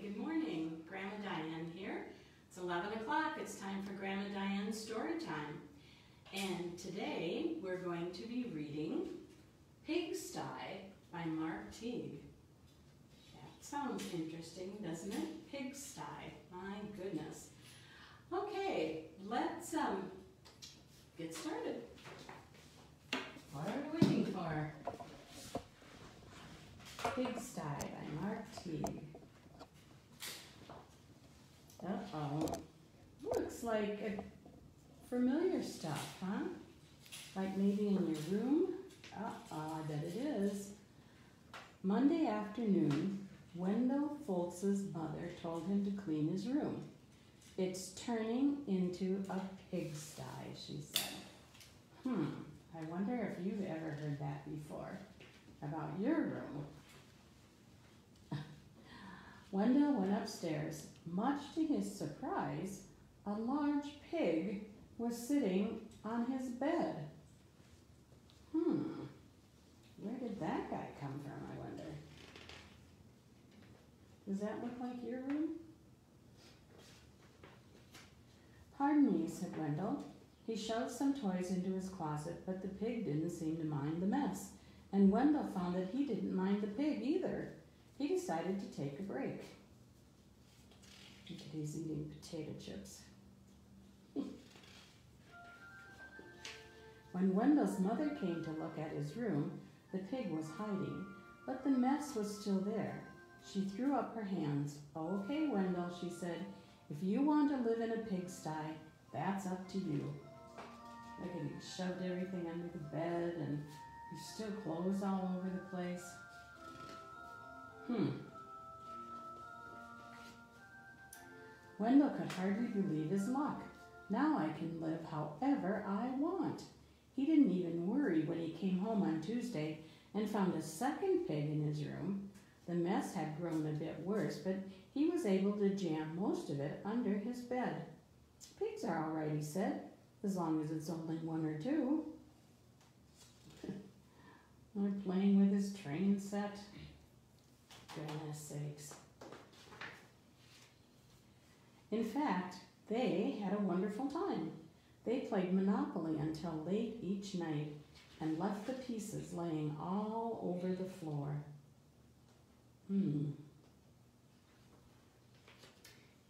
Good morning. Grandma Diane here. It's 11 o'clock. It's time for Grandma Diane's story time. And today we're going to be reading Pigsty by Teague. That sounds interesting, doesn't it? Pigsty. My goodness. Okay, let's get started. What are we waiting for? Pigsty by Teague. Uh-oh. Looks like familiar stuff, huh? Like maybe in your room? Uh-oh, I bet it is. Monday afternoon, Wendell Foltz's mother told him to clean his room. It's turning into a pigsty, she said. I wonder if you've ever heard that before about your room. Wendell went upstairs. Much to his surprise, a large pig was sitting on his bed. Where did that guy come from, I wonder? Does that look like your room? Pardon me, said Wendell. He shoved some toys into his closet, but the pig didn't seem to mind the mess. And Wendell found that he didn't mind the pig either. He decided to take a break. Look at he's eating potato chips. When Wendell's mother came to look at his room, the pig was hiding, but the mess was still there. She threw up her hands. Okay, Wendell, she said, if you want to live in a pigsty, that's up to you. Look at he shoved everything under the bed and there's still clothes all over the place. Wendell could hardly believe his luck. Now I can live however I want. He didn't even worry when he came home on Tuesday and found a second pig in his room. The mess had grown a bit worse, but he was able to jam most of it under his bed. Pigs are all right, he said, as long as it's only one or two. They're playing with his train set. Goodness sakes. In fact, they had a wonderful time. They played Monopoly until late each night and left the pieces laying all over the floor.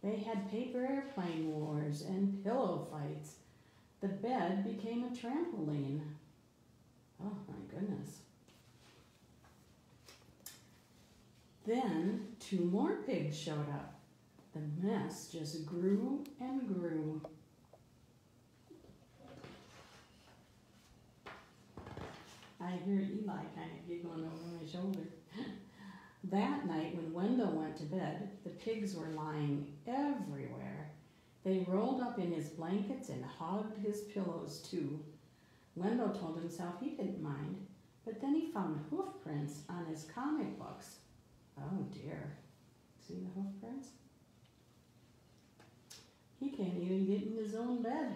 They had paper airplane wars and pillow fights. The bed became a trampoline. Oh my goodness. Then 2 more pigs showed up. The mess just grew and grew. I hear Eli kind of giggling over my shoulder. That night when Wendell went to bed, the pigs were lying everywhere. They rolled up in his blankets and hugged his pillows too. Wendell told himself he didn't mind, but then he found hoof prints on his comic books. Oh dear. See the hoof prints? He can't even get in his own bed.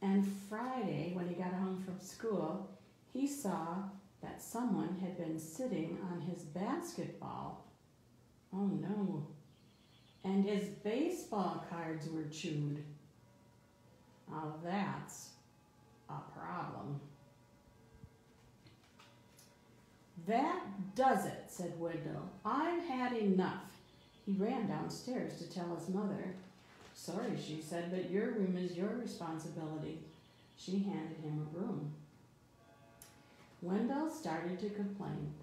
And Friday, when he got home from school, he saw that someone had been sitting on his basketball. Oh no. And his baseball cards were chewed. Now that's a problem. That does it, said Wendell. I've had enough. He ran downstairs to tell his mother. Sorry, she said, but your room is your responsibility. She handed him a broom. Wendell started to complain.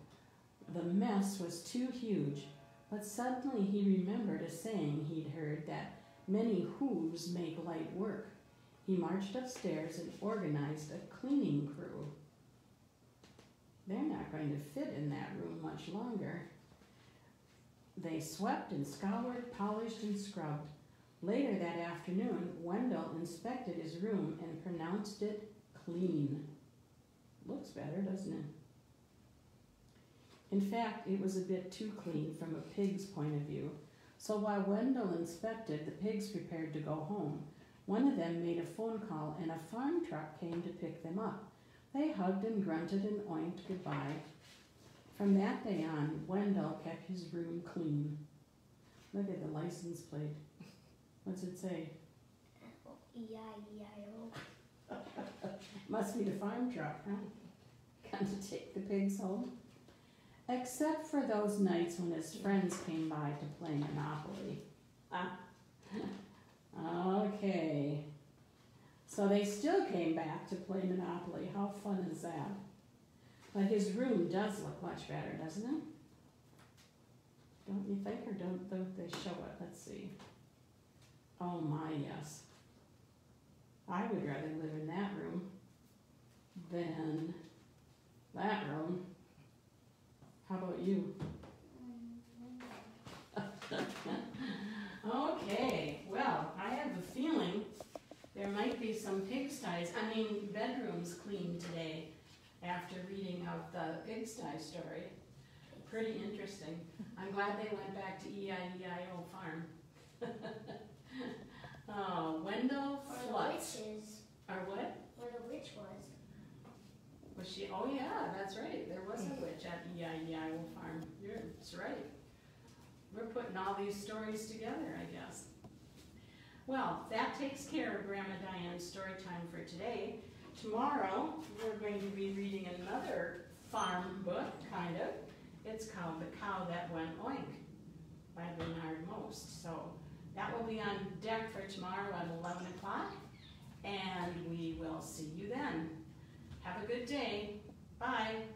The mess was too huge, but suddenly he remembered a saying he'd heard that many hooves make light work. He marched upstairs and organized a cleaning crew. They're not going to fit in that room much longer. They swept and scoured, polished and scrubbed. Later that afternoon, Wendell inspected his room and pronounced it clean. Looks better, doesn't it? In fact, it was a bit too clean from a pig's point of view. So while Wendell inspected, the pigs prepared to go home. One of them made a phone call and a farm truck came to pick them up. They hugged and grunted and oinked goodbye. From that day on, Wendell kept his room clean. Look at the license plate. What's it say? E-I-E-I-O. Must be the farm truck, huh? Come to take the pigs home. Except for those nights when his friends came by to play Monopoly. Okay. So they still came back to play Monopoly. How fun is that? But his room does look much better, doesn't it? Don't you think, or don't they show it? Let's see. Oh my, yes. I would rather live in that room than that room. How about you? Okay, well, I have a feeling there might be some bedrooms cleaned today after reading of the pigsty story. Pretty interesting. I'm glad they went back to E-I-E-I-O farm. Oh, Wendell Flutz. Or what? Where the witch was. Was she? Oh yeah, that's right. There was a witch at E-I-E-I-O farm. That's right. We're putting all these stories together, I guess. Well, that takes care of Grandma Diane's story time for today. Tomorrow, we're going to be reading another farm book, kind of. It's called The Cow That Went Oink by Bernard Most. So that will be on deck for tomorrow at 11 o'clock, and we will see you then. Have a good day. Bye.